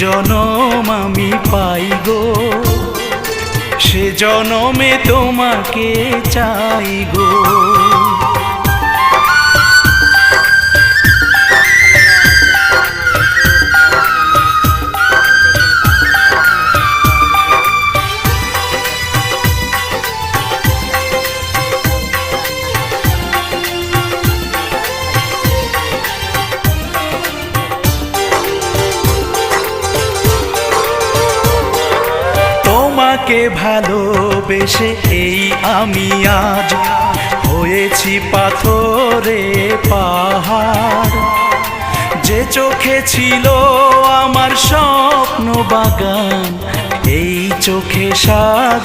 জনম আমি পাই গো, সে জনমে তোমাকে চাই গো। তোমাকে ভালোবেসে এই আমি আজ হয়েছি পাথরে পাহাড়। যে চোখে ছিল আমার স্বপ্ন বাগান, এই চোখে সাজ